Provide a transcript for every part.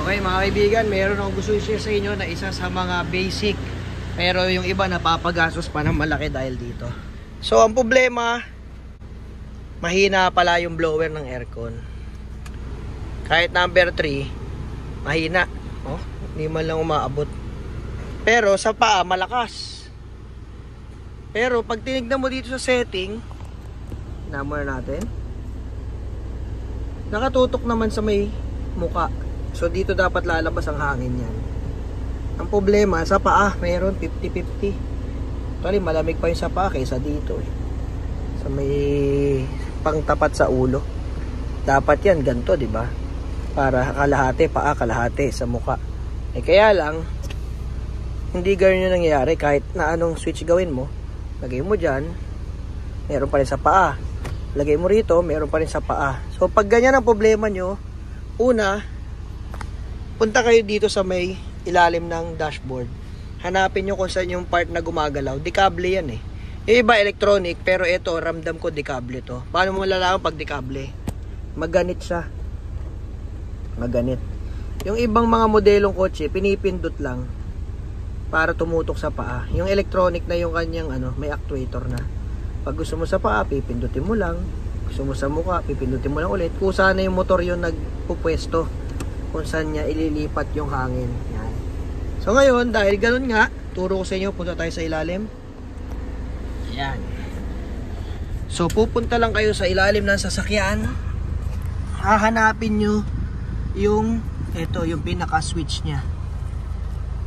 Okay mga kaibigan, meron akong gusto i-share sa inyo na isa sa mga basic, pero yung iba napapagastos pa ng malaki dahil dito. So ang problema, mahina pala yung blower ng aircon. Kahit number 3, mahina. Oh, hindi man lang umaabot. Pero sa paa malakas. Pero pag tinignan mo dito sa setting, number natin, nakatutok naman sa may muka. So dito dapat lalabas ang hangin yan. Ang problema sa paa, mayroon 50-50. Actually malamig pa yung sa paa kaysa dito eh. Sa may pangtapat sa ulo. Dapat yan ganito, di ba? Para kalahati paa, kalahati sa muka. Eh kaya lang, hindi ganyan yung nangyayari. Kahit na anong switch gawin mo, lagay mo dyan, meron pa rin sa paa. Lagay mo rito, meron pa rin sa paa. So pag ganyan ang problema nyo, una, punta kayo dito sa may ilalim ng dashboard. Hanapin nyo kung saan yung part na gumagalaw. Dekable yan eh. Yung iba electronic, pero ito, ramdam ko dekable to. Paano mo malalaman pag dekable? Maganit siya. Maganit. Yung ibang mga modelong kotse, pinipindot lang para tumutok sa paa. Yung electronic na yung kanyang may actuator na. Pag gusto mo sa paa, pipindutin mo lang. Gusto mo sa mukha, pipindutin mo lang ulit. Kung saan na yung motor yung nagpupwesto, kung saan niya ililipat yung hangin. Yan. So ngayon, dahil ganun nga, turo ko sa inyo, punta tayo sa ilalim. Yan. So pupunta lang kayo sa ilalim ng sasakyan. Hahanapin nyo yung yung pinaka switch nya.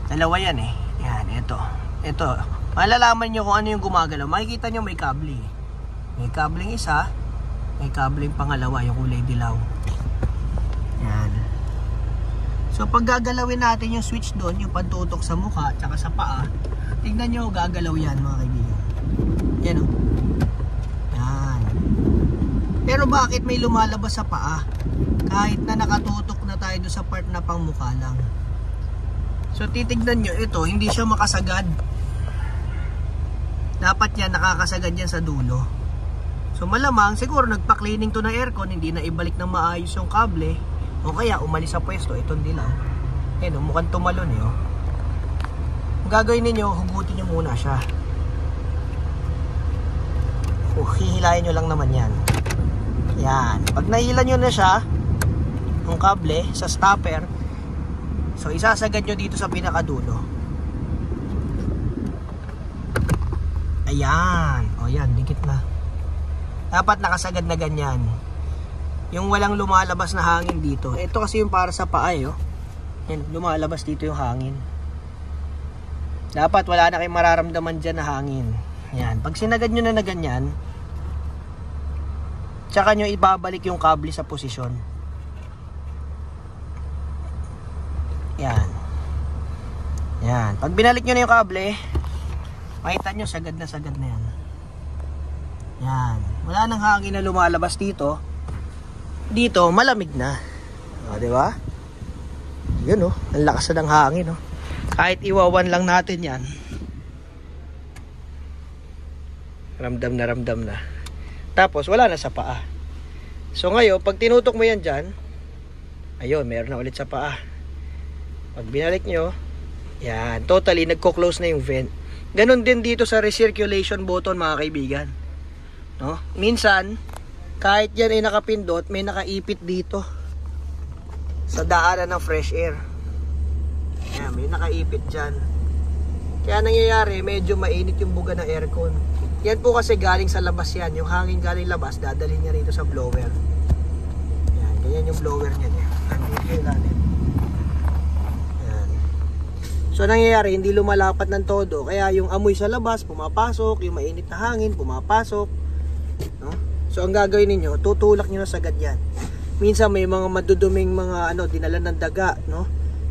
Dalawa yan eh. Yan, ito. Malalaman nyo kung ano yung gumagalaw. Makikita nyo may kable. May kabling isa, may kabling pangalawa, yung kulay dilaw. Yan. So pag gagalawin natin yung switch doon, yung pantutok sa mukha tsaka sa paa, tignan nyo, gagalaw yan mga kaibigan. Yan o. Yan. Pero bakit may lumalabas sa paa? Kahit na nakatutok na tayo doon sa part na pang mukha lang. So titignan nyo, ito, hindi siya makasagad. Dapat yan, nakakasagad yan sa dulo. So malamang, siguro nagpa-cleaning to na aircon, hindi na ibalik ng maayos yung kable. O kaya umalis sa pwesto, itong dilaw. Ayan, mukhang tumalon eh. Ang gagawin ninyo, hugutin nyo muna siya. Hihilayin nyo lang naman yan. Yan. Pag nahila nyo na siya, yung kable, sa stopper, so isasagad nyo dito sa pinakadulo. Ayan. O yan, dikit na. Dapat nakasagad na ganyan. Yung walang lumalabas na hangin dito. Ito kasi yung para sa paa eh. Yan, lumalabas dito yung hangin. Dapat wala na kayong mararamdaman dyan na hangin. Yan. Pag sinagad nyo na ganyan, tsaka nyo ibabalik yung kable sa posisyon. Yan. Yan. Pag binalik nyo na yung kable, makita nyo sagad na yan. Yan. Wala nang hangin na lumalabas dito. Dito, malamig na. O, diba? Yun, ang lakas na ng hangin, Kahit iwawan lang natin yan. Ramdam na. Tapos, wala na sa paa. So, ngayon, pag tinutok mo yan dyan, ayun, meron na ulit sa paa. Pag binalik nyo, yan, totally, nagko-close na yung vent. Ganon din dito sa recirculation button, mga kaibigan. No? Minsan, kahit yan ay nakapindot, may nakaipit dito sa daanan ng fresh air. Ayan, may nakaipit dyan. Kaya nangyayari, medyo mainit yung buga ng aircon. Yan po kasi galing sa labas yan. Yung hangin galing labas, dadalhin niya rito sa blower. Ayan, ganyan yung blower niya. Ayan. So nangyayari, hindi lumalapat ng todo. Kaya yung amoy sa labas, pumapasok. Yung mainit na hangin, pumapasok. No? So ang gagawin ninyo, tutulak nyo na sagad yan. Minsan may mga maduduming mga dinala ng daga, no?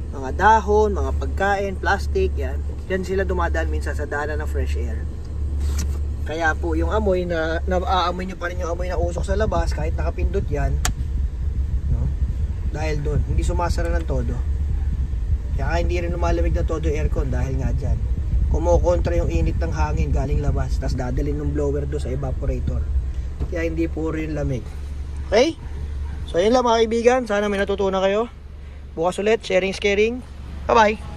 Mga dahon, mga pagkain, plastic, yan. Diyan sila dumadaan minsan sa daanan ng fresh air. Kaya po yung amoy na aamoy nyo pa rin yung amoy na usok sa labas kahit nakapindot yan, no? Dahil doon, hindi sumasara ng todo. Kaya hindi rin lumalamig na todo yung aircon dahil nga dyan. Kumukontra yung init ng hangin galing labas, tapos dadalhin ng blower doon sa evaporator. Kaya hindi puro yung lamig. Okay? So yun lang mga kaibigan, sana may natutunan kayo. Bukas ulit, sharing is caring. Bye-bye.